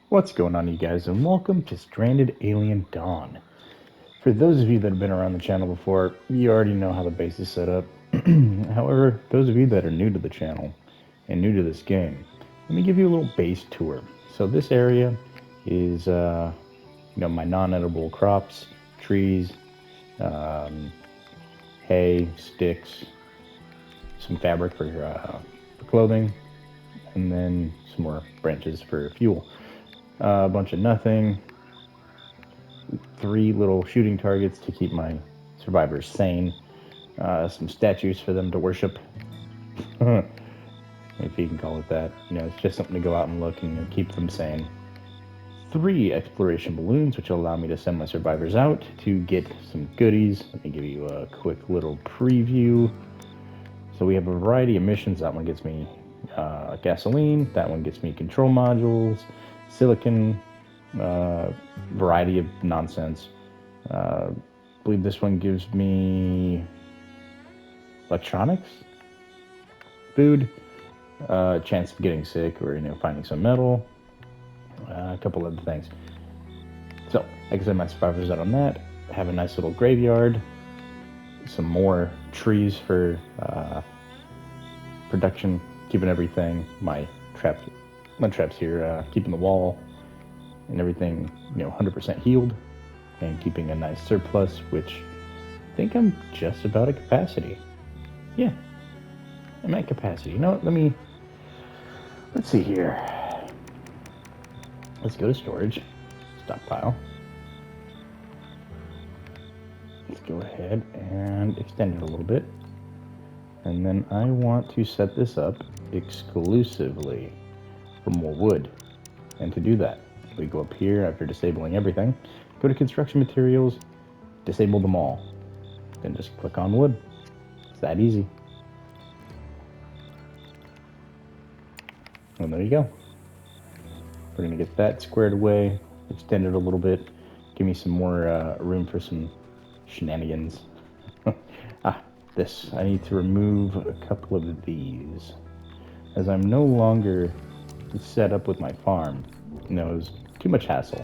What's going on, you guys, and welcome to Stranded Alien Dawn. For those of you that have been around the channel before, you already know how the base is set up. However, those of you that are new to the channel and new to this game, let me give you a little base tour. So this area is, my non-edible crops, trees, um, hay, sticks, some fabric for clothing, and then some more branches for fuel. A bunch of nothing, three little shooting targets to keep my survivors sane, some statues for them to worship, if you can call it that. It's just something to go out and look and keep them sane. Three exploration balloons, which will allow me to send my survivors out to get some goodies. Let me give you a quick little preview. So we have a variety of missions. That one gets me gasoline. That one gets me control modules, silicon, variety of nonsense. I believe this one gives me electronics, food, a chance of getting sick or finding some metal, a couple other things. So, like I said, my survivors out on that. Have a nice little graveyard, some more trees for production, keeping everything. My traps here, keeping the wall and everything, 100% healed, and keeping a nice surplus, which I think I'm just about at capacity. Yeah, I'm at capacity. You know what? Let's see here. Let's go to storage, stockpile. Let's go ahead and extend it a little bit. And then I want to set this up exclusively for more wood. And to do that, we go up here after disabling everything, go to construction materials, disable them all. Then just click on wood. It's that easy. And there you go. We're going to get that squared away, extend it a little bit, give me some more room for some shenanigans. I need to remove a couple of these, as I'm no longer set up with my farm. It's too much hassle.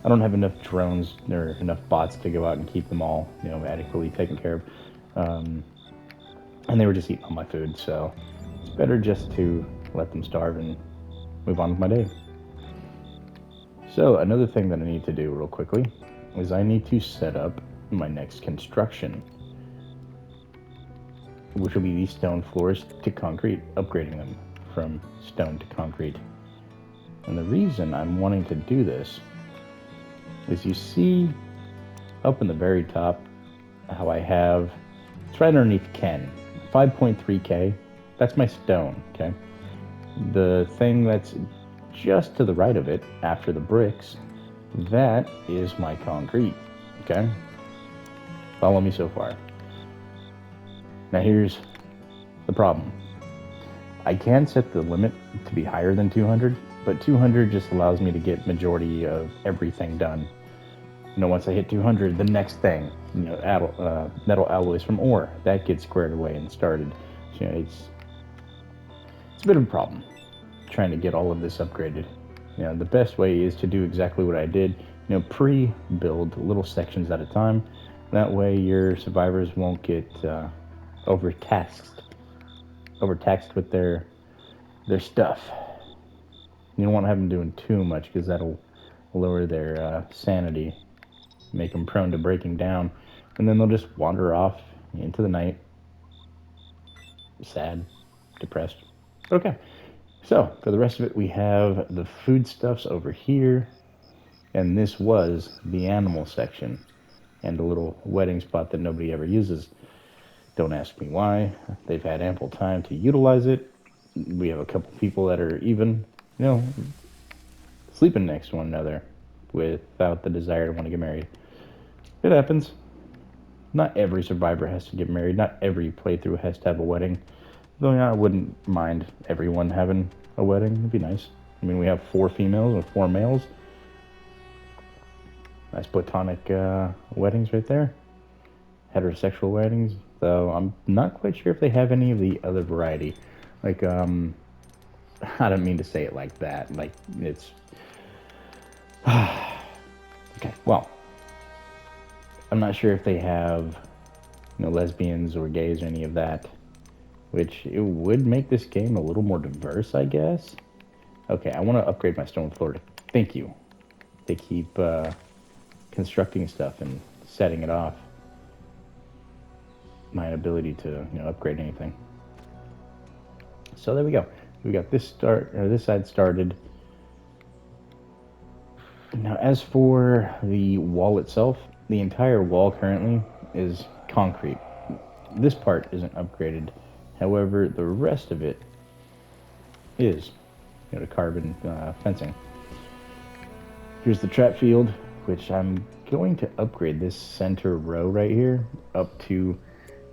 I don't have enough drones or enough bots to go out and keep them all, adequately taken care of. And they were just eating all my food, so it's better just to let them starve and move on with my day. So another thing that I need to do real quickly is I need to set up my next construction, which will be these stone floors to concrete, upgrading them from stone to concrete. And the reason I'm wanting to do this is, you see up in the very top how I have, it's right underneath Ken, 5.3K, that's my stone, okay? The thing that's just to the right of it, after the bricks, that is my concrete, okay? Follow me so far. Now here's the problem. I can set the limit to be higher than 200, but 200 just allows me to get majority of everything done. Once I hit 200, the next thing, metal alloys from ore, that gets squared away and started. So, it's a bit of a problem trying to get all of this upgraded. The best way is to do exactly what I did, pre-build little sections at a time. That way your survivors won't get overtaxed with their stuff. You don't want to have them doing too much, because that'll lower their sanity, make them prone to breaking down, and then they'll just wander off into the night, sad, depressed. Okay, so for the rest of it, we have the foodstuffs over here, and this was the animal section, and a little wedding spot that nobody ever uses. Don't ask me why. They've had ample time to utilize it. We have a couple people that are even, sleeping next to one another without the desire to want to get married. It happens. Not every survivor has to get married. Not every playthrough has to have a wedding. Though I wouldn't mind everyone having a wedding. It'd be nice. We have 4 females and 4 males. Nice platonic weddings right there. Heterosexual weddings. Though I'm not quite sure if they have any of the other variety. Like, I don't mean to say it like that. Like, it's... Okay, well, I'm not sure if they have, lesbians or gays or any of that, which it would make this game a little more diverse, I guess. Okay, I want to upgrade my stone floor. Thank you. They keep constructing stuff and setting it off. My ability to, upgrade anything. So there we go. We got this side started. Now, as for the wall itself, the entire wall currently is concrete. This part isn't upgraded. However, the rest of it is, to carbon fencing. Here's the trap field, which I'm going to upgrade this center row right here up to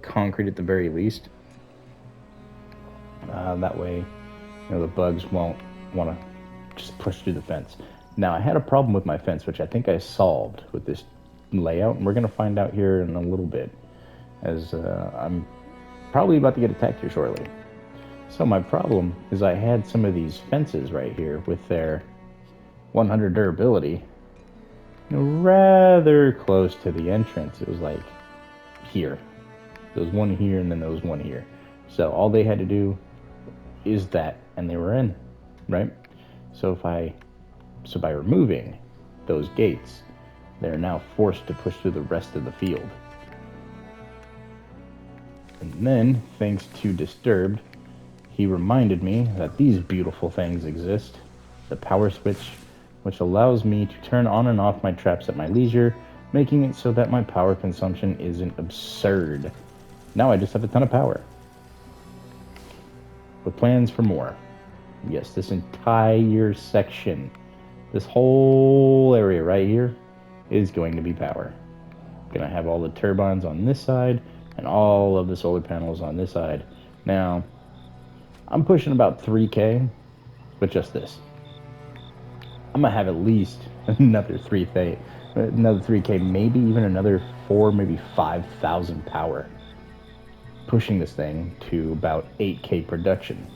concrete at the very least. That way, the bugs won't want to just push through the fence. Now, I had a problem with my fence, which I think I solved with this layout, and we're going to find out here in a little bit, as I'm probably about to get attacked here shortly. So my problem is I had some of these fences right here with their 100 durability, rather close to the entrance. It was like here. There was one here, and then there was one here. So all they had to do is that, and they were in, right? So by removing those gates, they're now forced to push through the rest of the field. And then, thanks to Disturbed, he reminded me that these beautiful things exist. The power switch, which allows me to turn on and off my traps at my leisure, making it so that my power consumption isn't absurd. Now I just have a ton of power. With plans for more. Yes, this entire section, this whole area right here, is going to be power. Gonna have all the turbines on this side and all of the solar panels on this side. Now, I'm pushing about 3K with just this. I'm gonna have at least another 3K, maybe even another 4, maybe 5,000 power. Pushing this thing to about 8K production,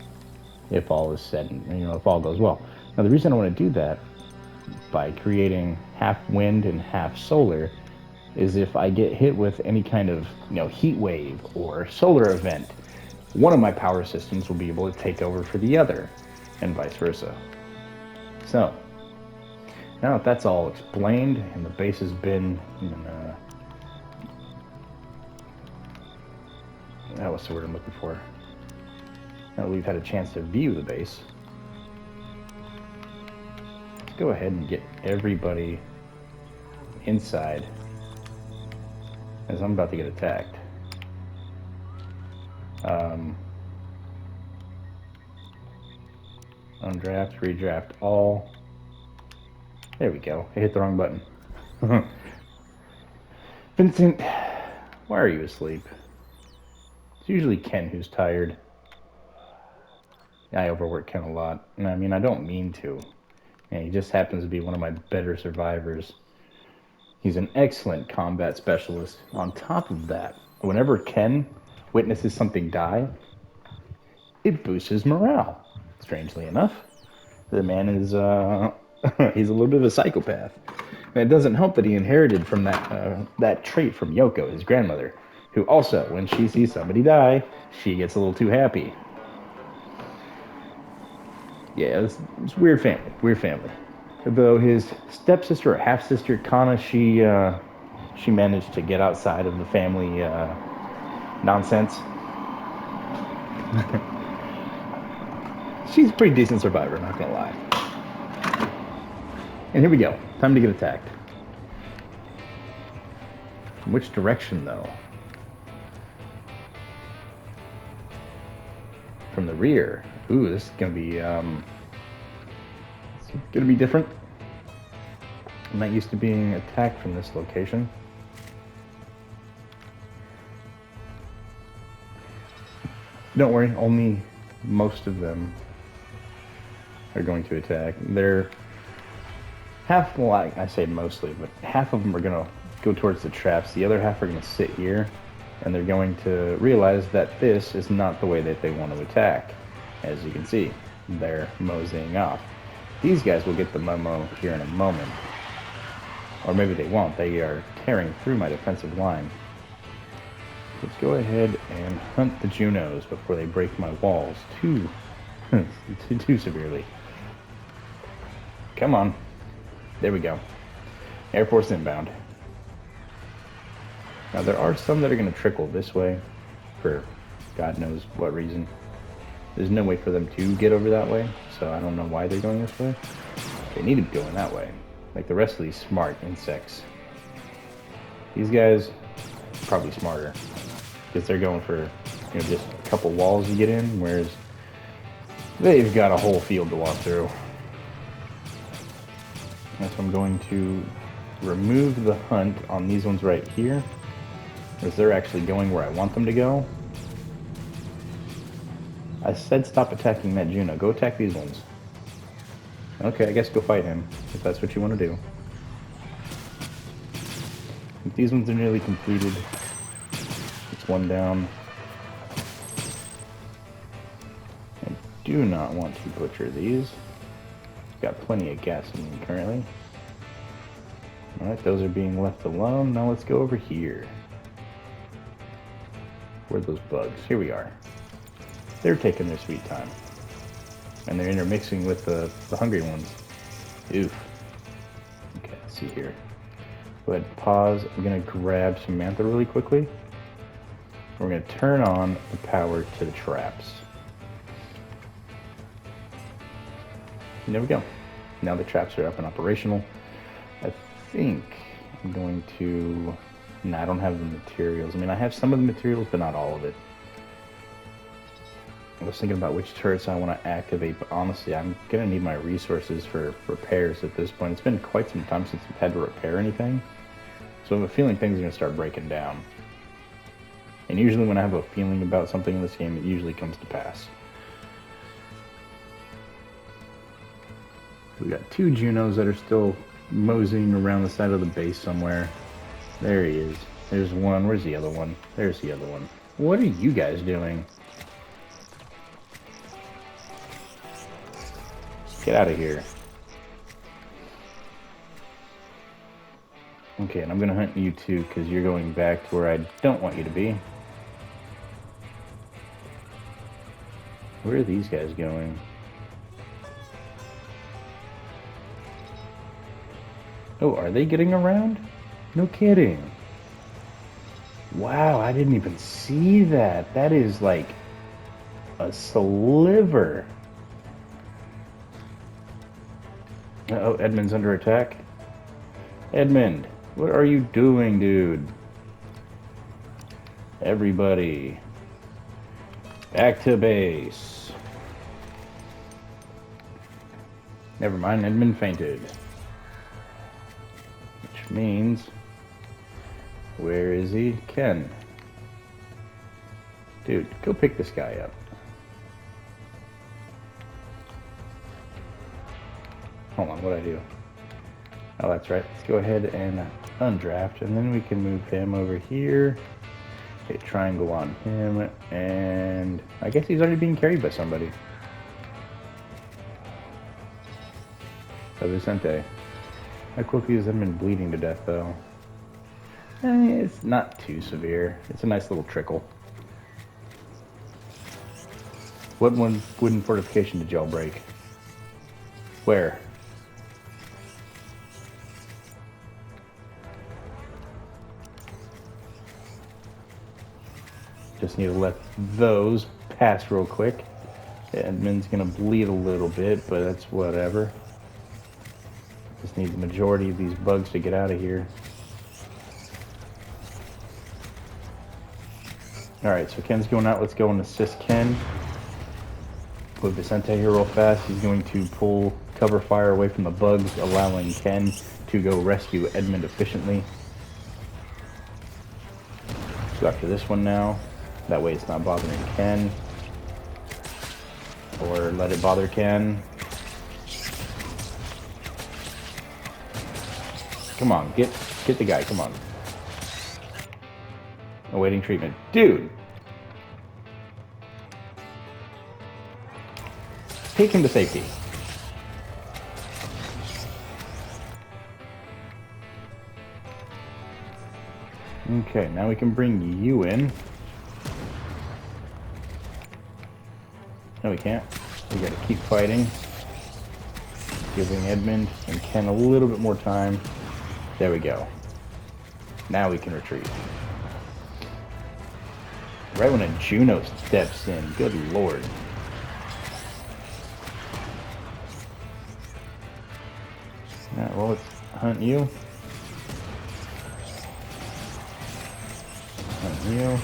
if all is said, and if all goes well. Now, the reason I want to do that by creating half wind and half solar is if I get hit with any kind of heat wave or solar event, one of my power systems will be able to take over for the other, and vice versa. So now that that's all explained and the base has been what's the word I'm looking for? Now that we've had a chance to view the base, let's go ahead and get everybody inside, as I'm about to get attacked. Undraft, redraft all. There we go. I hit the wrong button. Vincent, why are you asleep? It's usually Ken who's tired. I overwork Ken a lot. And I mean, I don't mean to. And he just happens to be one of my better survivors. He's an excellent combat specialist. On top of that, whenever Ken witnesses something die, it boosts his morale. Strangely enough, the man is he's a little bit of a psychopath. And it doesn't help that he inherited from that trait from Yoko, his grandmother, who also, when she sees somebody die, she gets a little too happy. Yeah, it's weird family. Though his stepsister or half-sister, Kana, she managed to get outside of the family nonsense. She's a pretty decent survivor, not gonna lie. And here we go. Time to get attacked. From which direction, though? From the rear. Ooh, this is gonna be different. I'm not used to being attacked from this location. Don't worry, only most of them are going to attack. They're half, well, I say mostly, but half of them are going to go towards the traps. The other half are going to sit here, and they're going to realize that this is not the way that they want to attack, as you can see. they're moseying off. These guys will get the memo here in a moment. Or maybe they won't. They are tearing through my defensive line. Let's go ahead and hunt the Junos before they break my walls too severely. Come on. There we go. Air Force inbound. Now there are some that are going to trickle this way for God knows what reason. There's no way for them to get over that way, so I don't know why they're going this way. They need to be going that way. Like the rest of these smart insects. These guys, probably smarter. Because they're going for, just a couple walls to get in, whereas they've got a whole field to walk through. And so I'm going to remove the hunt on these ones right here, because they're actually going where I want them to go. I said stop attacking that Juno. Go attack these ones. Okay, I guess go fight him, if that's what you want to do. If these ones are nearly completed. It's one down. I do not want to butcher these. Got plenty of gasoline currently. Alright, those are being left alone. Now let's go over here. Where are those bugs? Here we are. They're taking their sweet time. And they're intermixing with the hungry ones. Oof. Okay, let's see here. Go ahead and pause. I'm going to grab some Mantha really quickly. We're going to turn on the power to the traps. And there we go. Now the traps are up and operational. I think I'm going to... No, I don't have the materials. I mean, I have some of the materials, but not all of it. I was thinking about which turrets I want to activate, but honestly, I'm going to need my resources for repairs at this point. It's been quite some time since I've had to repair anything. So I have a feeling things are going to start breaking down. And usually when I have a feeling about something in this game, it usually comes to pass. We got two Junos that are still moseying around the side of the base somewhere. There he is. There's one. Where's the other one? There's the other one. What are you guys doing? Get out of here. Okay, and I'm going to hunt you too, because you're going back to where I don't want you to be. Where are these guys going? Oh, are they getting around? No kidding. Wow, I didn't even see that. That is like a sliver. Uh-oh, Edmund's under attack. Edmund, what are you doing, dude? Everybody, back to base. Never mind, Edmund fainted. Which means, where is he? Ken. Dude, go pick this guy up. Hold on, what'd I do? Oh, that's right. Let's go ahead and undraft, and then we can move him over here. Hit triangle on him, and I guess he's already being carried by somebody. Vicente. How quickly has Edmund bleeding to death, though? It's not too severe. It's a nice little trickle. What one wooden fortification did y'all break? Where? Just need to let those pass real quick. Edmund's gonna bleed a little bit, but that's whatever. Just need the majority of these bugs to get out of here. Alright, so Ken's going out. Let's go and assist Ken. Put Vicente here real fast. He's going to pull cover fire away from the bugs, allowing Ken to go rescue Edmund efficiently. Let's go after this one now. That way it's not bothering Ken. Or let it bother Ken. Come on, get the guy, come on. Awaiting treatment. Dude! take him to safety. Okay, now we can bring you in. No, we can't. We gotta keep fighting. Giving Edmund and Ken a little bit more time. There we go. Now we can retreat. Right when a Juno steps in. Good lord. Alright, well, let's hunt you. Hunt you.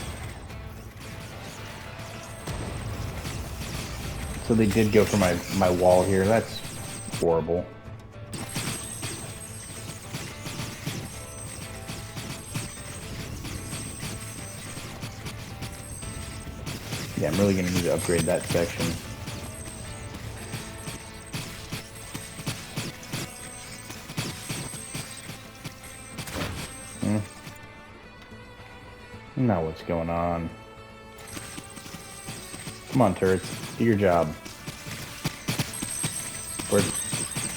So they did go for my wall here. That's horrible. Yeah, I'm really going to need to upgrade that section. Now what's going on? Come on, turrets. Do your job. Or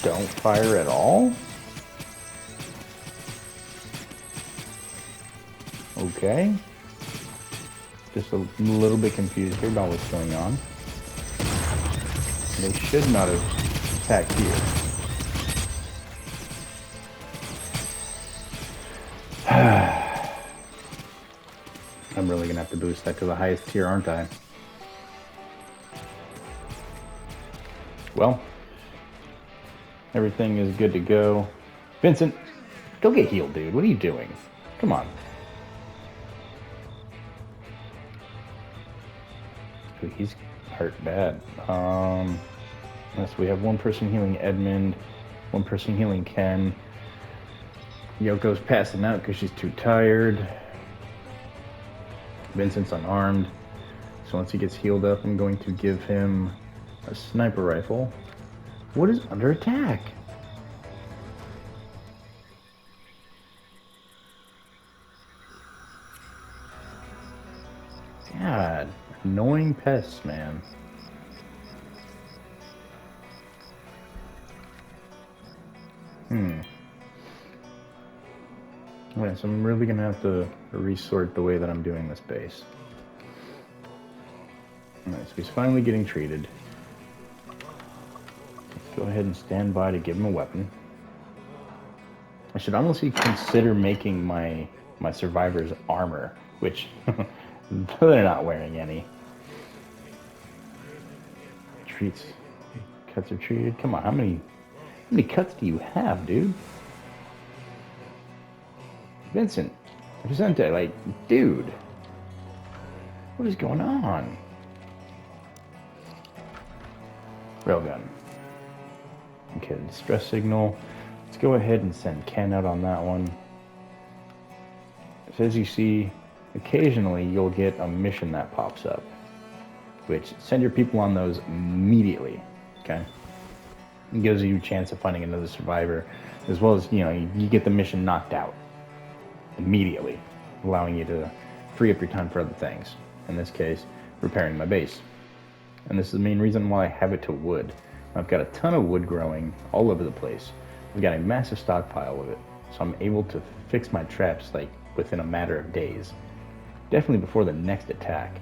don't fire at all? Okay. Just a little bit confused here about what's going on. They should not have attacked here. I'm really gonna have to boost that to the highest tier, aren't I? Well, everything is good to go. Vincent, go get healed, dude. What are you doing? Come on. Ooh, he's hurt bad. Yes, we have one person healing Edmund, one person healing Ken. Yoko's passing out because she's too tired. Vincent's unarmed. So once he gets healed up, I'm going to give him a sniper rifle. What is under attack? God, annoying pests, man. Okay, so I'm really gonna have to resort the way that I'm doing this base. Alright, so he's finally getting treated. Let's go ahead and stand by to give him a weapon. I should honestly consider making my survivors armor, which they're not wearing any. Treats, cuts are treated. Come on, how many cuts do you have, dude? Vincent, Vicente, like, dude, what is going on? Railgun. Okay, distress signal. Let's go ahead and send Ken out on that one. So as you see, occasionally you'll get a mission that pops up, which send your people on those immediately, okay? It gives you a chance of finding another survivor, as well as, you get the mission knocked out immediately, allowing you to free up your time for other things. In this case, repairing my base. And this is the main reason why I have it to wood. I've got a ton of wood growing all over the place. I've got a massive stockpile of it, so I'm able to fix my traps like within a matter of days. Definitely before the next attack.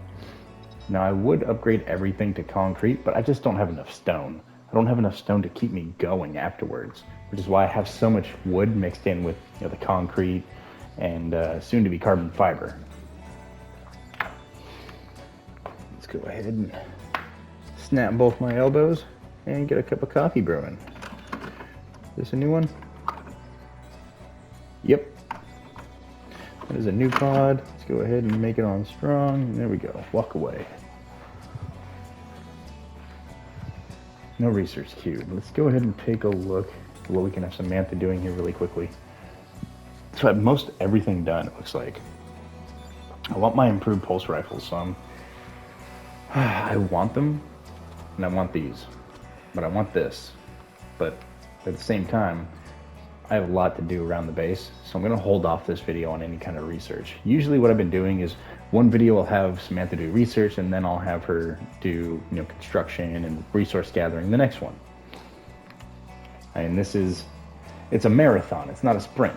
Now I would upgrade everything to concrete, but I just don't have enough stone. I don't have enough stone to keep me going afterwards, which is why I have so much wood mixed in with the concrete and soon to be carbon fiber. Let's go ahead and snap both my elbows and get a cup of coffee brewing. Is this a new one? Yep. That is a new pod. Let's go ahead and make it on strong. There we go. Walk away. No research queued. Let's go ahead and take a look at what we can have Samantha doing here really quickly. So I have most everything done, it looks like. I want my improved pulse rifles, so I want them, and I want these. But I want this. But at the same time, I have a lot to do around the base, so I'm going to hold off this video on any kind of research. Usually what I've been doing is one video I'll have Samantha do research, and then I'll have her do construction and resource gathering the next one. And it's a marathon, it's not a sprint.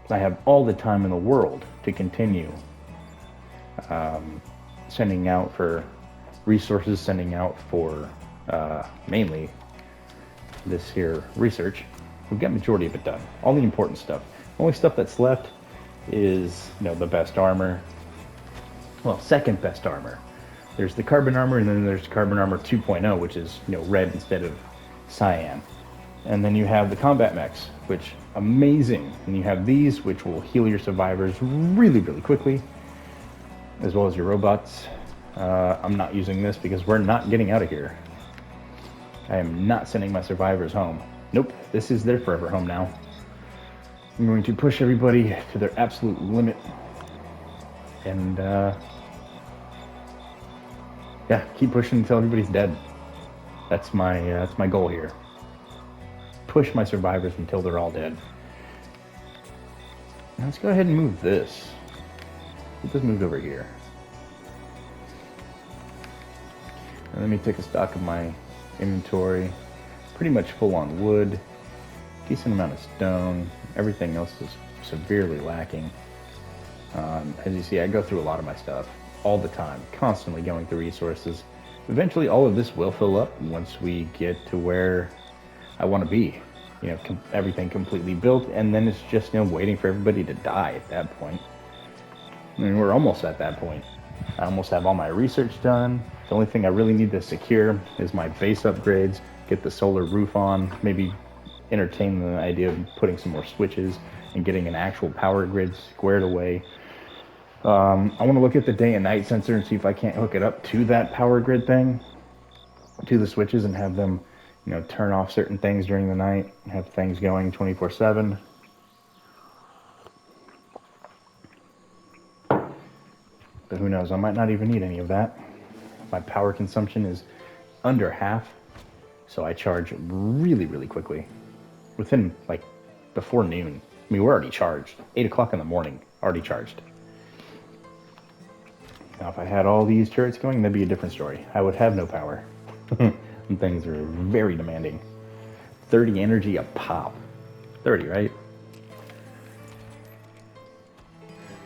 I have all the time in the world to continue sending out for resources, sending out for mainly this here research. We've got majority of it done, all the important stuff. The only stuff that's left is the best armor. Well, second best armor. There's the carbon armor, and then there's carbon armor 2.0, which is red instead of cyan. And then you have the combat mechs, which amazing. And you have these, which will heal your survivors really, really quickly, as well as your robots. I'm not using this because we're not getting out of here. I am not sending my survivors home. Nope, this is their forever home now. I'm going to push everybody to their absolute limit. And yeah, keep pushing until everybody's dead. That's my goal here. Push my survivors until they're all dead. Now let's go ahead and move this. Get this moved over here. And let me take a stock of my inventory. Pretty much full on wood, decent amount of stone. Everything else is severely lacking. As you see, I go through a lot of my stuff all the time, constantly going through resources. Eventually all of this will fill up once we get to where I want to be. Everything completely built, and then it's just waiting for everybody to die at that point. I mean, we're almost at that point. I almost have all my research done. The only thing I really need to secure is my base upgrades, get the solar roof on, maybe entertain the idea of putting some more switches and getting an actual power grid squared away. I want to look at the day and night sensor and see if I can't hook it up to that power grid thing, to the switches, and have them, turn off certain things during the night, have things going 24/7. But who knows, I might not even need any of that. My power consumption is under half, so I charge really, really quickly. Within, before noon. I mean, we're already charged. 8 o'clock in the morning, already charged. Now, if I had all these turrets going, that'd be a different story. I would have no power. And things are very demanding. 30 energy a pop. 30, right?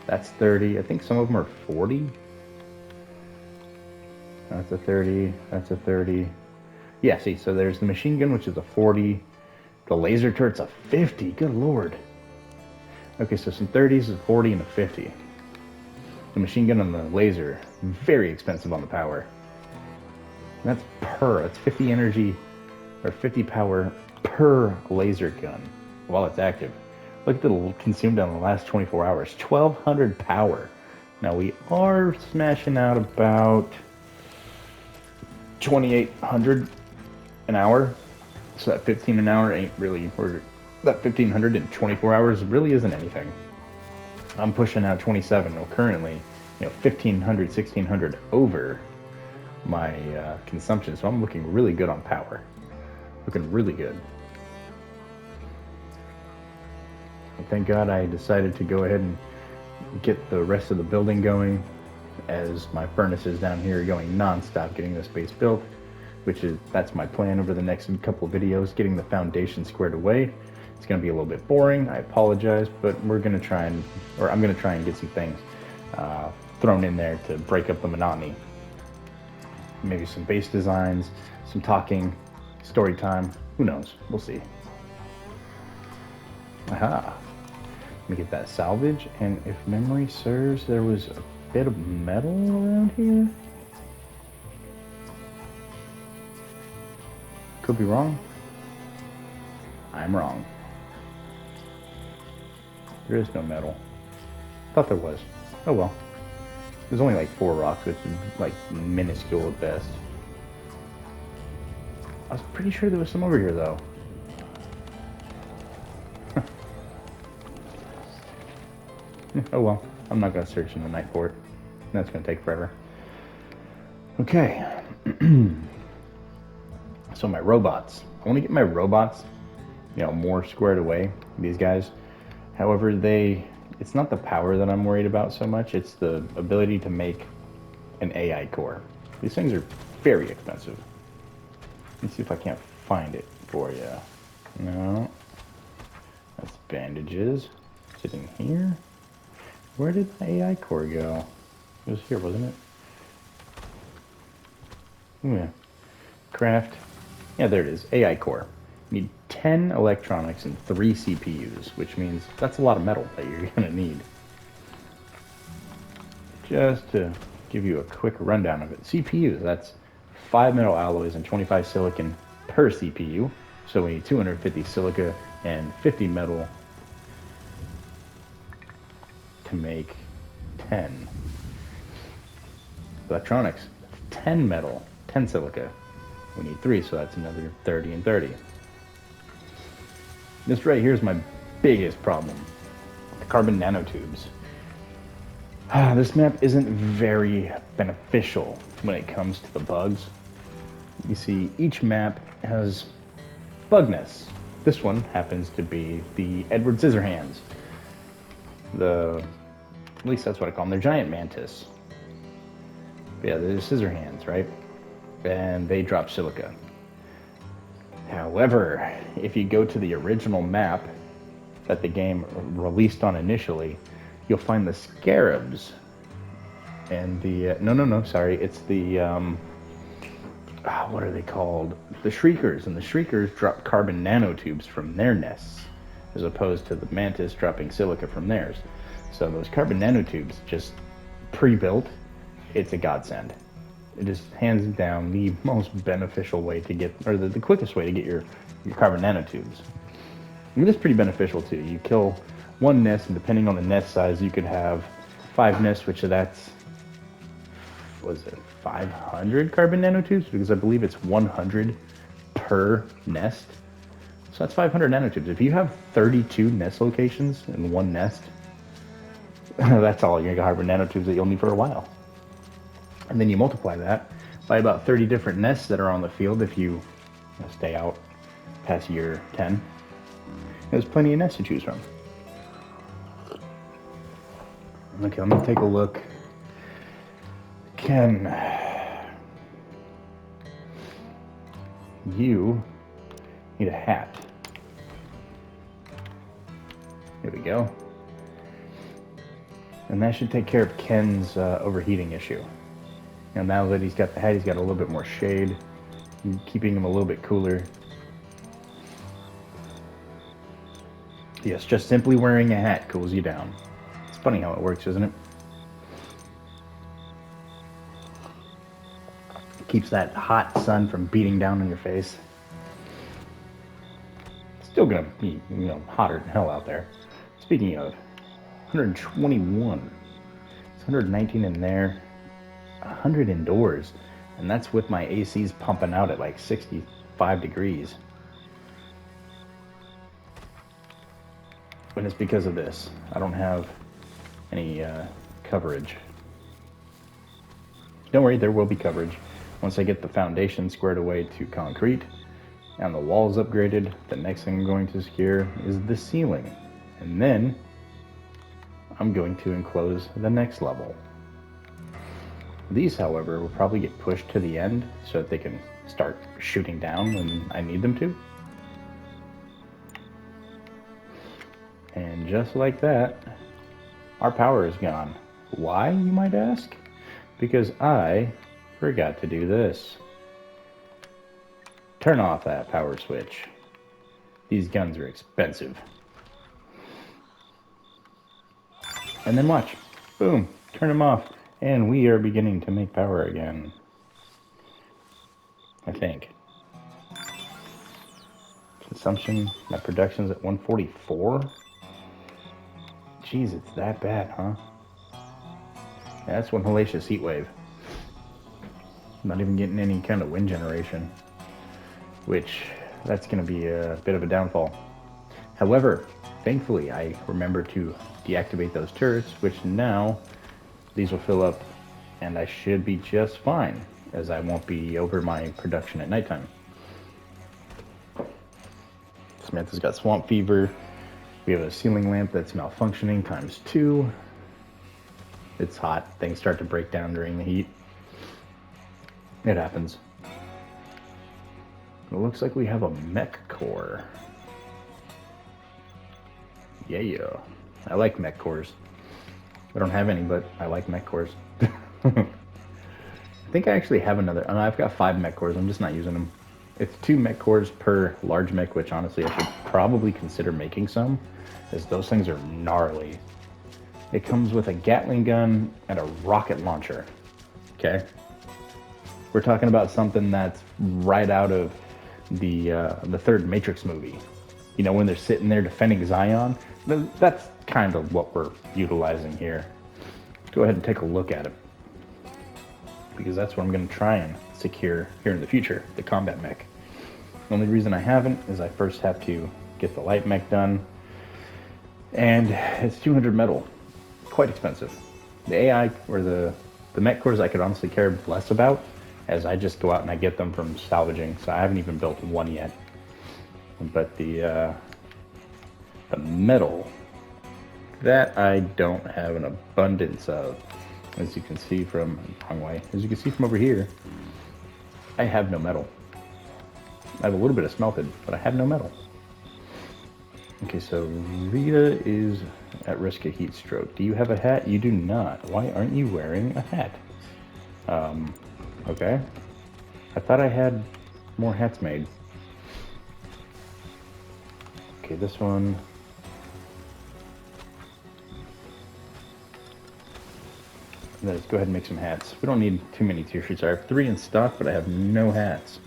That's 30. I think some of them are 40. That's a 30. That's a 30. Yeah, see, so there's the machine gun, which is a 40. The laser turret's a 50. Good lord. Okay, so some 30s, a 40, and a 50. The machine gun and the laser, very expensive on the power. And that's 50 energy, or 50 power per laser gun while it's active. Look at the consumed on the last 24 hours. 1,200 power. Now we are smashing out about 2,800 an hour. So that 15 an hour ain't really, or that 1,500 in 24 hours really isn't anything. I'm pushing out 27. Well, currently, 1,500, 1,600 over my consumption. So I'm looking really good on power. Looking really good. Thank God I decided to go ahead and get the rest of the building going, as my furnaces down here are going non-stop getting this base built, that's my plan over the next couple of videos, getting the foundation squared away. It's going to be a little bit boring, I apologize, but I'm going to try and get some things thrown in there to break up the monotony. Maybe some base designs, some talking, story time, who knows, we'll see. Aha. Let me get that salvage, and if memory serves, there was a bit of metal around here. Could be wrong. I'm wrong. There is no metal. Thought there was. Oh well. There's only 4 rocks, which is minuscule at best. I was pretty sure there was some over here though. Oh well, I'm not going to search in the night for it. That's going to take forever. Okay. So my robots. I want to get my robots more squared away, these guys. However, it's not the power that I'm worried about so much, it's the ability to make an AI core. These things are very expensive. Let's see if I can't find it for you. No. That's bandages. Is it in here? Where did the AI core go? It was here, wasn't it? Yeah. Craft. Yeah, there it is. AI core. You need 10 electronics and 3 CPUs, which means that's a lot of metal that you're going to need. Just to give you a quick rundown of it. CPUs, that's 5 metal alloys and 25 silicon per CPU. So we need 250 silica and 50 metal to make 10. Electronics, 10 metal, 10 silica. We need 3, so that's another 30 and 30. This right here is my biggest problem. The carbon nanotubes. This map isn't very beneficial when it comes to the bugs. You see, each map has bug nests. This one happens to be the Edward Scissorhands. At least that's what I call them. They're giant mantis. But yeah, they're Scissorhands, right? And they drop silica. However, if you go to the original map that the game released on initially, you'll find the scarabs and the sorry, it's the what are they called? The shriekers, and the shriekers drop carbon nanotubes from their nests, as opposed to the mantis dropping silica from theirs. So those carbon nanotubes, just pre-built, it's a godsend. It is hands down the most beneficial way to get, or the quickest way to get your carbon nanotubes. And it is pretty beneficial too. You kill one nest, and depending on the nest size, you could have 5 nests, which that's, was it 500 carbon nanotubes? Because I believe it's 100 per nest. So that's 500 nanotubes. If you have 32 nest locations in one nest, that's all your carbon nanotubes that you'll need for a while. And then you multiply that by about 30 different nests that are on the field if you stay out past year 10. There's plenty of nests to choose from. Okay, let me take a look. Ken, you need a hat. Here we go. And that should take care of Ken's overheating issue. And now that he's got the hat, he's got a little bit more shade, keeping him a little bit cooler. Yes, just simply wearing a hat cools you down. It's funny how it works, isn't it? It keeps that hot sun from beating down on your face. It's still gonna be, hotter than hell out there. Speaking of, 121. It's 119 in there. 100 indoors, and that's with my ACs pumping out at like 65 degrees. And it's because of this. I don't have any coverage. Don't worry, there will be coverage. Once I get the foundation squared away to concrete and the walls upgraded, the next thing I'm going to secure is the ceiling. And then I'm going to enclose the next level. These, however, will probably get pushed to the end so that they can start shooting down when I need them to. And just like that, our power is gone. Why, you might ask? Because I forgot to do this. Turn off that power switch. These guns are expensive. And then watch. Boom. Turn them off. And we are beginning to make power again. I think. Consumption, my production's at 144. Jeez, it's that bad, huh? Yeah, that's one hellacious heat wave. Not even getting any kind of wind generation. Which, that's going to be a bit of a downfall. However, thankfully, I remembered to deactivate those turrets, which now these will fill up, and I should be just fine, as I won't be over my production at nighttime. Samantha's got swamp fever. We have a ceiling lamp that's malfunctioning times 2. It's hot. Things start to break down during the heat. It happens. It looks like we have a mech core. Yeah. I like mech cores. I don't have any, but I like mech cores. I think I actually have another. I've got 5 mech cores. I'm just not using them. It's 2 mech cores per large mech, which honestly I should probably consider making some, as those things are gnarly. It comes with a Gatling gun and a rocket launcher. Okay? We're talking about something that's right out of the third Matrix movie. You know, when they're sitting there defending Zion? That's kind of what we're utilizing here. Go ahead and take a look at it, because that's what I'm going to try and secure here in the future, the combat mech. The only reason I haven't is I first have to get the light mech done, and it's 200 metal. Quite expensive. The AI, or the mech cores, I could honestly care less about, as I just go out and I get them from salvaging, so I haven't even built one yet. But the metal, that I don't have an abundance of. As you can see from, wrong way, as you can see from over here, I have no metal. I have a little bit of smelted, but I have no metal. Okay, so Rita is at risk of heat stroke. Do you have a hat? You do not. Why aren't you wearing a hat? Okay. I thought I had more hats made. Okay, this one. Let's go ahead and make some hats. We don't need too many t-shirts. I have 3 in stock, but I have no hats.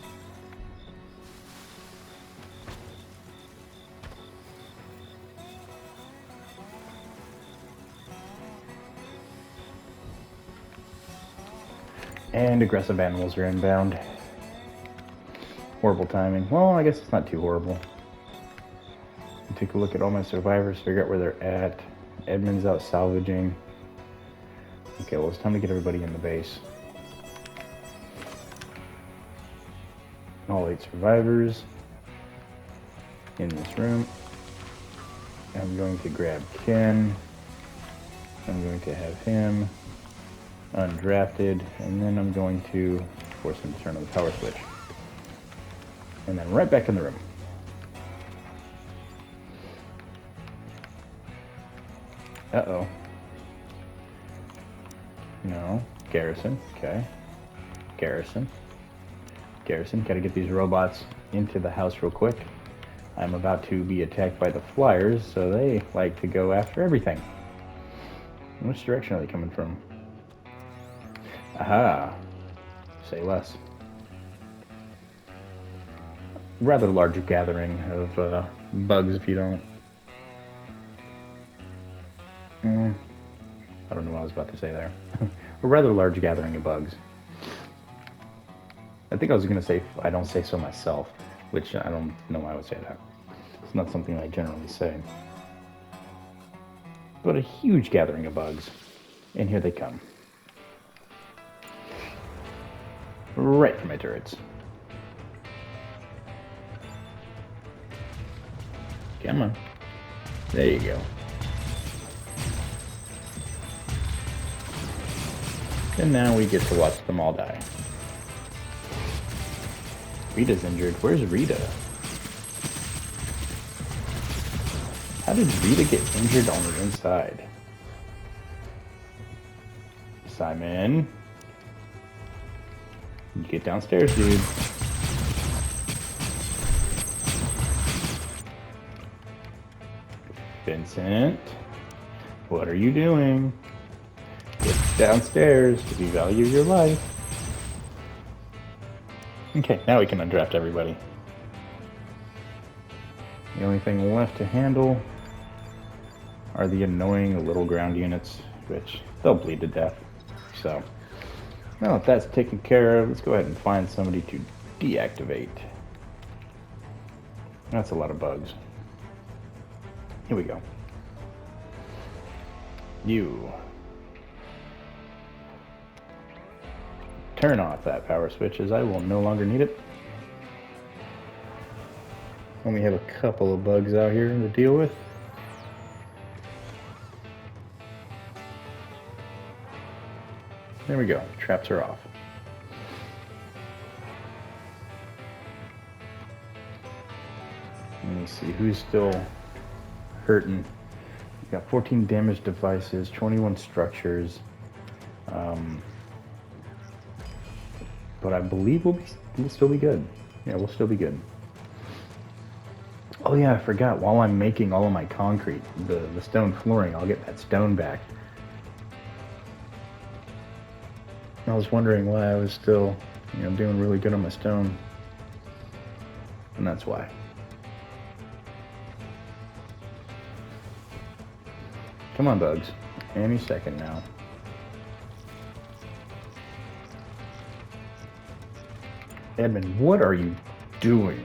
And aggressive animals are inbound. Horrible timing. Well, I guess it's not too horrible. Take a look at all my survivors, figure out where they're at. Edmund's out salvaging. Okay, well, it's time to get everybody in the base. All 8 survivors in this room. I'm going to grab Ken. I'm going to have him undrafted, and then I'm going to force him to turn on the power switch. And then right back in the room. Uh-oh. No. Garrison. Okay. Garrison, gotta get these robots into the house real quick. I'm about to be attacked by the flyers, so they like to go after everything. Which direction are they coming from? Aha. Say less. Rather large gathering of bugs, if you don't. I don't know what I was about to say there. A rather large gathering of bugs. I think I was going to say, I don't say so myself, which I don't know why I would say that. It's not something I generally say. But a huge gathering of bugs. And here they come. Right for my turrets. Come on. There you go. And now we get to watch them all die. Rita's injured. Where's Rita? How did Rita get injured on the inside? Simon. Get downstairs, dude. Vincent. What are you doing? Get downstairs if you value your life. Okay, now we can undraft everybody. The only thing left to handle are the annoying little ground units, which they'll bleed to death. So, now that that's taken care of, let's go ahead and find somebody to deactivate. That's a lot of bugs. Here we go. You. Turn off that power switch, as I will no longer need it. Only have a couple of bugs out here to deal with. There we go. Traps are off. Let me see who's still hurting. We've got 14 damaged devices, 21 structures. But I believe we'll still be good. Yeah, we'll still be good. Oh yeah, I forgot. While I'm making all of my concrete, the stone flooring, I'll get that stone back. I was wondering why I was still, doing really good on my stone. And that's why. Come on, bugs. Any second now. Edmund, what are you doing?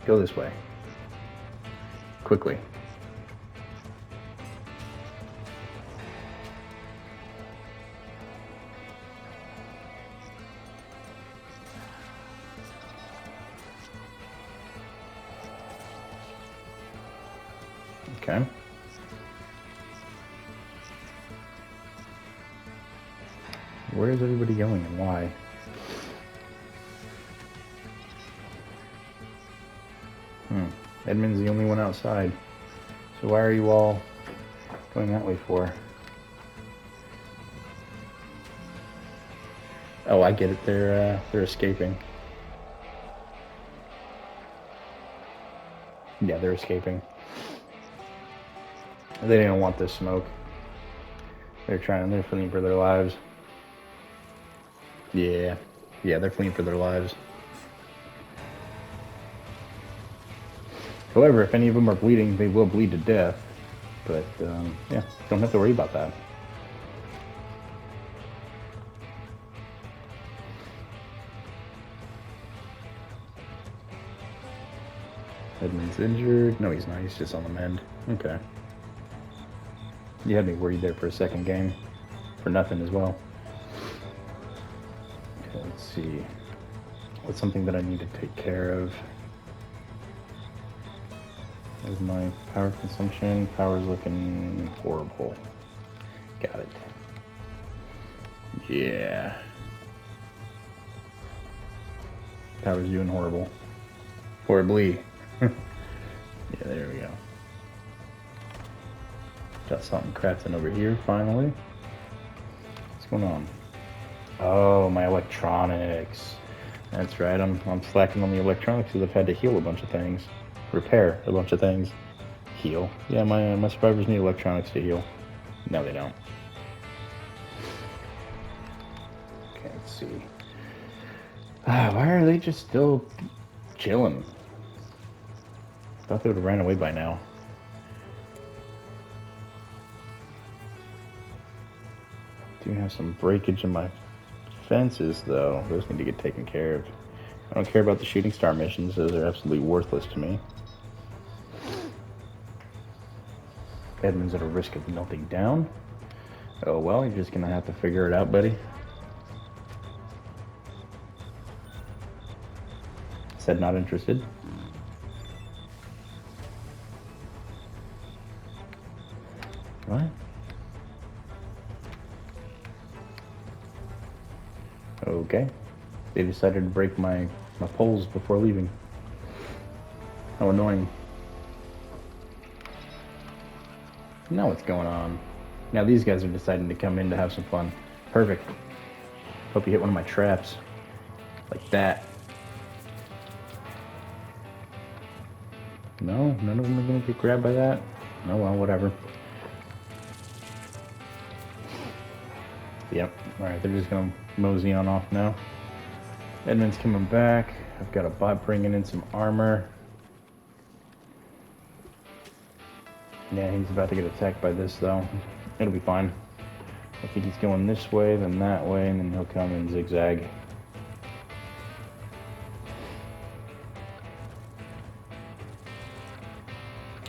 Go this way. Quickly. Okay. Where is everybody going and why? Edmund's the only one outside. So why are you all going that way for? Oh, I get it. They're escaping. Yeah, they're escaping. They didn't want this smoke. They're fleeing for their lives. Yeah, they're fleeing for their lives. However, if any of them are bleeding, they will bleed to death. But, yeah, don't have to worry about that. Edmund's injured. No, he's not. He's just on the mend. Okay. You had me worried there for a second, game. For nothing as well. Okay, let's see. What's something that I need to take care of? There's my power consumption. Power's looking horrible. Got it. Yeah. Power's doing horrible. Horribly. Yeah, there we go. Got something crafting over here, finally. What's going on? Oh, my electronics. That's right, I'm slacking on the electronics because I've had to heal a bunch of things. Repair a bunch of things. Heal. Yeah, my survivors need electronics to heal. No, they don't. Okay, let's see. Why are they just still chilling? Thought they would have ran away by now. Do have some breakage in my fences, though. Those need to get taken care of. I don't care about the shooting star missions. Those are absolutely worthless to me. Edmund's at a risk of melting down. Oh well, you're just gonna have to figure it out, buddy. Said not interested. What? Okay. They decided to break my poles before leaving. How annoying. Now what's going on? Now these guys are deciding to come in to have some fun. Perfect. Hope you hit one of my traps. Like that. No, none of them are gonna get grabbed by that? Oh well, whatever. Yep, alright, they're just gonna mosey on off now. Edmund's coming back. I've got a bot bringing in some armor. Yeah, he's about to get attacked by this, though. It'll be fine. I think he's going this way, then that way, and then he'll come in zigzag.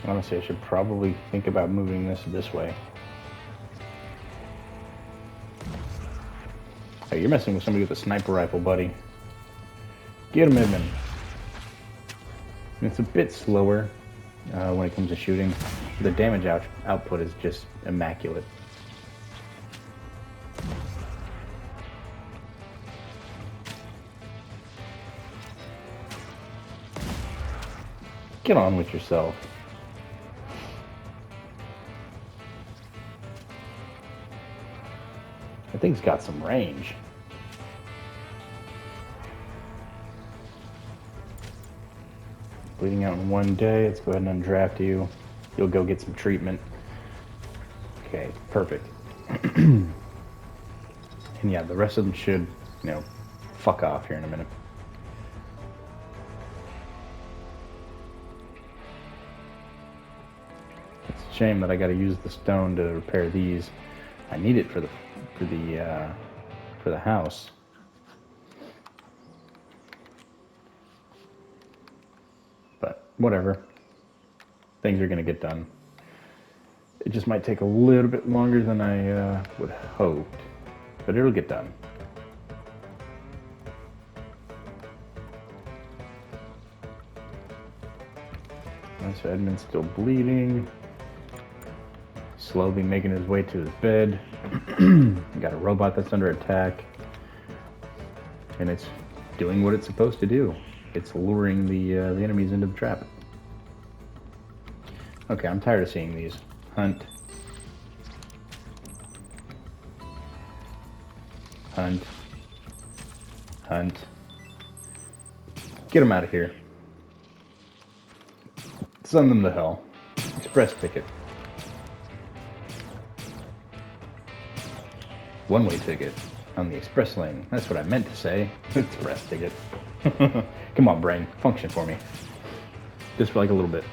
Honestly, I should probably think about moving this way. Oh, you're messing with somebody with a sniper rifle, buddy. Get him, Edmund. It's a bit slower when it comes to shooting. The damage output is just immaculate. Get on with yourself. That thing's got some range. Bleeding out in 1 day. Let's go ahead and undraft you. You'll go get some treatment. Okay, perfect. And yeah, the rest of them should, fuck off here in a minute. It's a shame that I got to use the stone to repair these. I need it for the house. But whatever. Things are gonna get done. It just might take a little bit longer than I would hoped, but it'll get done. So Edmund's still bleeding. Slowly making his way to his bed. Got a robot that's under attack. And it's doing what it's supposed to do. It's luring the enemies into the trap. Okay, I'm tired of seeing these. Hunt. Hunt. Hunt. Get them out of here. Send them to hell. Express ticket. One-way ticket on the express lane. That's what I meant to say. Express ticket. Come on, brain. Function for me. Just for like a little bit.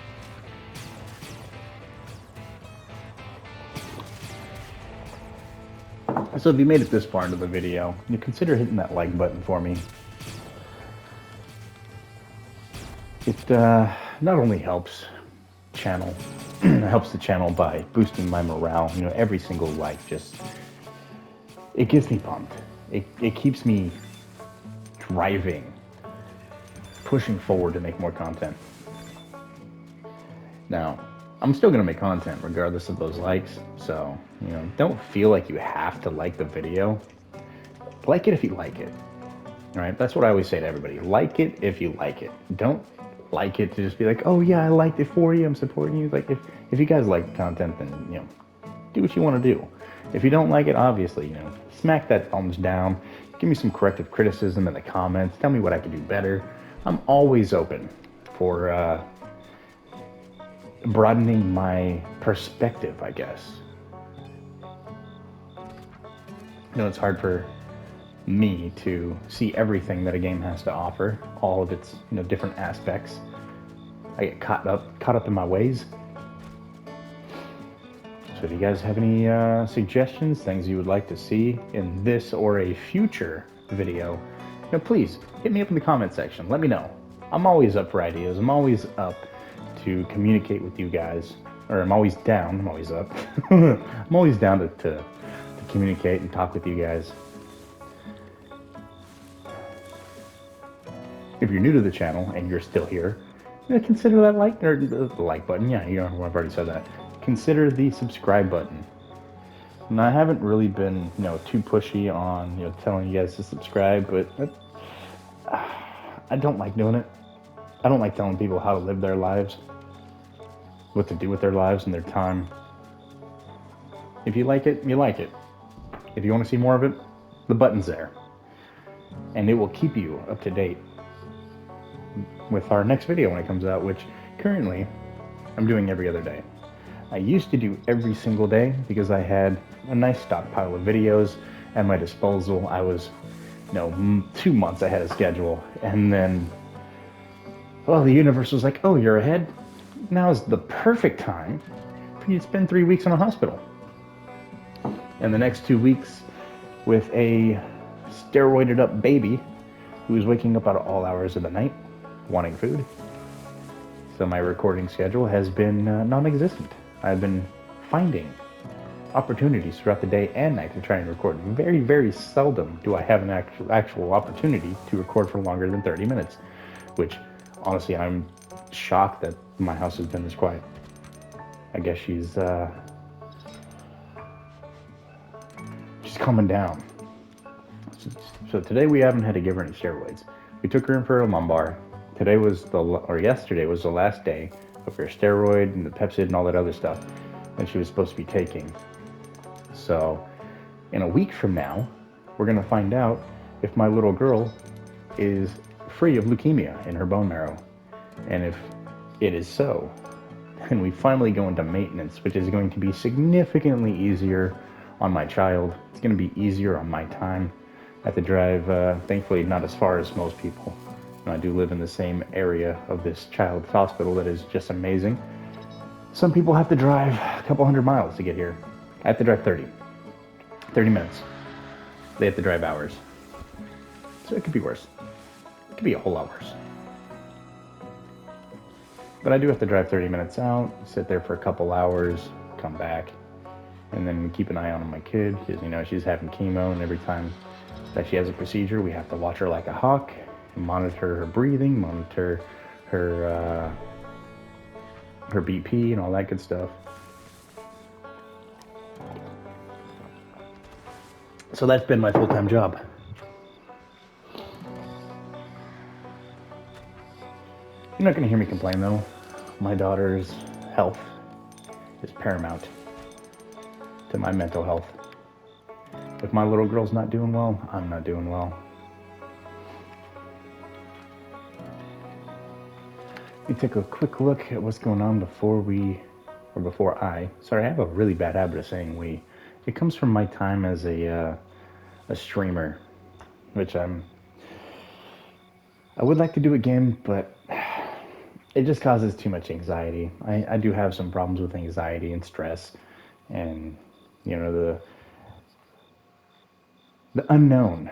So if you made it this far into the video, you consider hitting that like button for me. It not only helps helps the channel by boosting my morale. Every single like it gets me pumped. It keeps me driving, pushing forward to make more content. Now, I'm still gonna make content regardless of those likes, so don't feel like you have to like the video. Like it if you like it. All right, that's what I always say to everybody. Like it if you like it. Don't like it to just be like, oh yeah, I liked it for you, I'm supporting you. Like if you guys like the content, then do what you want to do. If you don't like it, obviously, smack that thumbs down. Give me some corrective criticism in the comments. Tell me what I can do better. I'm always open for broadening my perspective, I guess. It's hard for me to see everything that a game has to offer, all of its different aspects. I get caught up in my ways. So if you guys have any suggestions, things you would like to see in this or a future video, please hit me up in the comment section. Let me know. I'm always up for ideas. I'm always up to communicate with you guys. Or I'm always down. I'm always up. I'm always down to communicate and talk with you guys. If you're new to the channel and you're still here, consider that like or the like button. Yeah, I've already said that. Consider the subscribe button. And I haven't really been, too pushy on, telling you guys to subscribe, but I don't like doing it. I don't like telling people how to live their lives, what to do with their lives and their time. If you like it, you like it. If you want to see more of it, the button's there. And it will keep you up to date with our next video when it comes out, which currently I'm doing every other day. I used to do every single day because I had a nice stockpile of videos at my disposal. I was, 2 months ahead of schedule. And then, the universe was like, oh, you're ahead? Now is the perfect time for you to spend 3 weeks in a hospital. And the next 2 weeks with a steroided up baby who is waking up at all hours of the night wanting food. So my recording schedule has been non-existent. I've been finding opportunities throughout the day and night to try and record. Very, very seldom do I have an actual opportunity to record for longer than 30 minutes, which honestly, I'm shocked that my house has been this quiet. I guess she's coming down. So today we haven't had to give her any steroids. We took her in for a lumbar. Yesterday was the last day of her steroid and the Pepsid and all that other stuff that she was supposed to be taking. So in a week from now, we're going to find out if my little girl is free of leukemia in her bone marrow. And if it is so, then we finally go into maintenance, which is going to be significantly easier on my child. It's going to be easier on my time. I have to drive, thankfully, not as far as most people. I do live in the same area of this child's hospital that is just amazing. Some people have to drive a couple hundred miles to get here. I have to drive 30 minutes. They have to drive hours. So it could be worse. It could be a whole lot worse. But I do have to drive 30 minutes out, sit there for a couple hours, come back, and then keep an eye on my kid because, she's having chemo, and every time that she has a procedure, we have to watch her like a hawk, and monitor her breathing, monitor her BP and all that good stuff. So that's been my full-time job. You're not going to hear me complain, though. My daughter's health is paramount to my mental health. If my little girl's not doing well, I'm not doing well. Let me take a quick look at what's going on before I have a really bad habit of saying we. It comes from my time as a streamer, which I would like to do again, but it just causes too much anxiety. I do have some problems with anxiety and stress, and the unknown,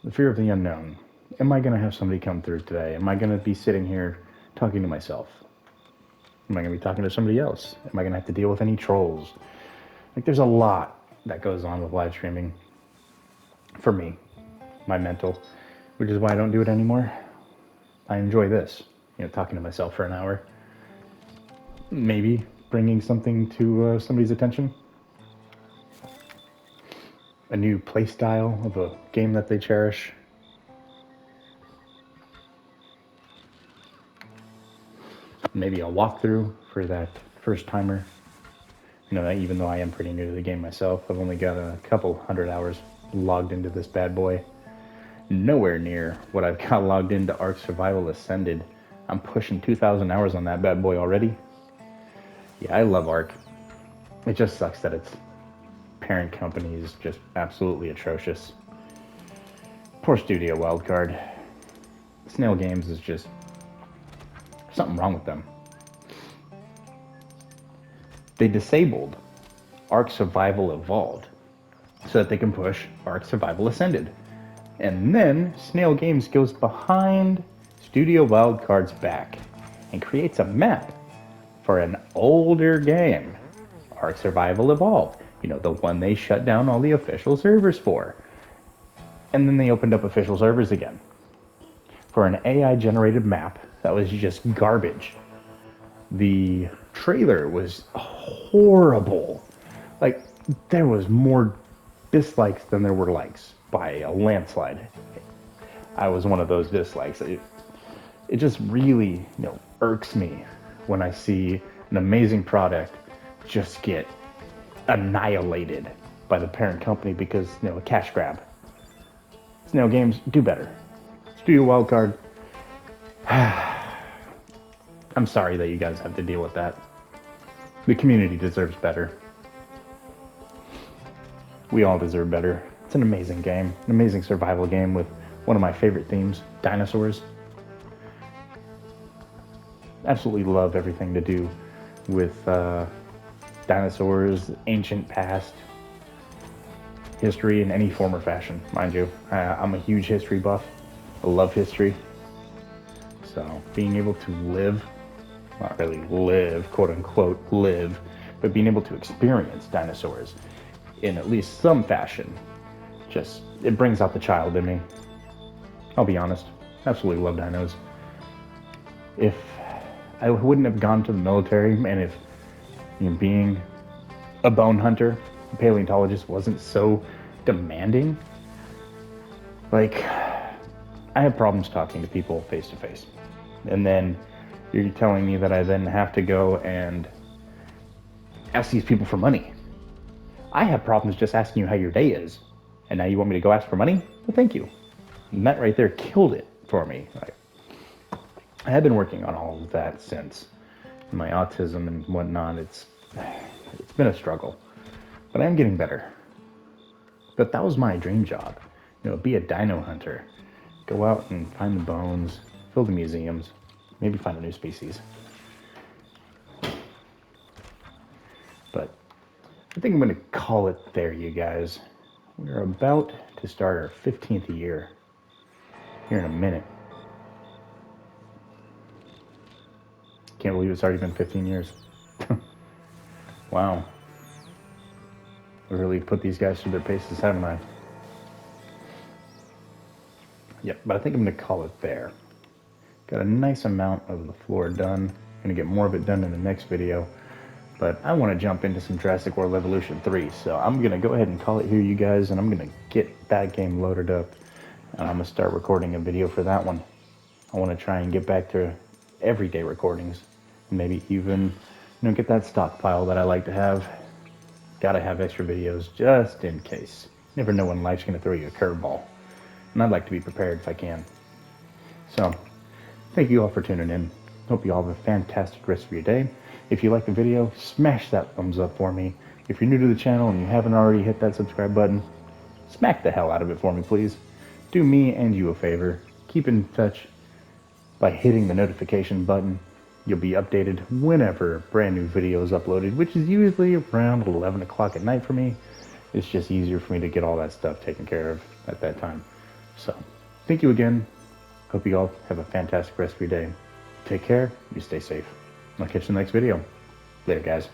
the fear of the unknown. Am I going to have somebody come through today? Am I going to be sitting here talking to myself? Am I going to be talking to somebody else? Am I going to have to deal with any trolls? There's a lot that goes on with live streaming for me, my mental, which is why I don't do it anymore. I enjoy this, talking to myself for an hour, maybe bringing something to somebody's attention, a new play style of a game that they cherish. Maybe a walkthrough for that first timer. Even though I am pretty new to the game myself, I've only got a couple hundred hours logged into this bad boy. Nowhere near what I've got logged into Ark Survival Ascended. I'm pushing 2,000 hours on that bad boy already. Yeah, I love Ark. It just sucks that its parent company is just absolutely atrocious. Poor Studio Wildcard. Snail Games is just something wrong with them. They disabled Ark Survival Evolved so that they can push Ark Survival Ascended. And then Snail Games goes behind Studio Wildcard's back and creates a map for an older game, Ark Survival Evolved. The one they shut down all the official servers for. And then they opened up official servers again for an AI-generated map that was just garbage. The trailer was horrible. There was more dislikes than there were likes by a landslide. I was one of those dislikes. It just really, irks me when I see an amazing product just get annihilated by the parent company because, a cash grab. Snail Games, do better. Studio Wildcard, I'm sorry that you guys have to deal with that. The community deserves better. We all deserve better. It's an amazing game, an amazing survival game with one of my favorite themes, dinosaurs. Absolutely love everything to do with dinosaurs, ancient past, history in any form or fashion, mind you. I'm a huge history buff. I love history. So being able to live, not really live, quote unquote, live but being able to experience dinosaurs in at least some fashion, it brings out the child in me. I'll be honest, absolutely love dinos. If I wouldn't have gone to the military, and if being a bone hunter, a paleontologist wasn't so demanding, like, I have problems talking to people face to face. And then you're telling me that I then have to go and ask these people for money. I have problems just asking you how your day is. And now you want me to go ask for money? Well, thank you. And that right there killed it for me. I have been working on all of that since my autism and whatnot. It's been a struggle, but I am getting better. But that was my dream job. Be a dino hunter. Go out and find the bones, fill the museums, maybe find a new species. But I think I'm going to call it there, you guys. We're about to start our 15th year here in a minute. Can't believe it's already been 15 years. Wow. I really put these guys through their paces, haven't I? Yep, but I think I'm going to call it there. Got a nice amount of the floor done. I'm going to get more of it done in the next video. But I want to jump into some Jurassic World Evolution 3. So I'm going to go ahead and call it here, you guys. And I'm going to get that game loaded up. And I'm going to start recording a video for that one. I want to try and get back to everyday recordings. And maybe even, get that stockpile that I like to have. Gotta have extra videos just in case. Never know when life's going to throw you a curveball. And I'd like to be prepared if I can. So, thank you all for tuning in. Hope you all have a fantastic rest of your day. If you like the video, smash that thumbs up for me. If you're new to the channel and you haven't already hit that subscribe button, smack the hell out of it for me, please. Do me and you a favor. Keep in touch by hitting the notification button. You'll be updated whenever a brand new video is uploaded, which is usually around 11 o'clock at night for me. It's just easier for me to get all that stuff taken care of at that time. So, thank you again. Hope you all have a fantastic rest of your day. Take care. You stay safe. I'll catch you in the next video. Later, guys.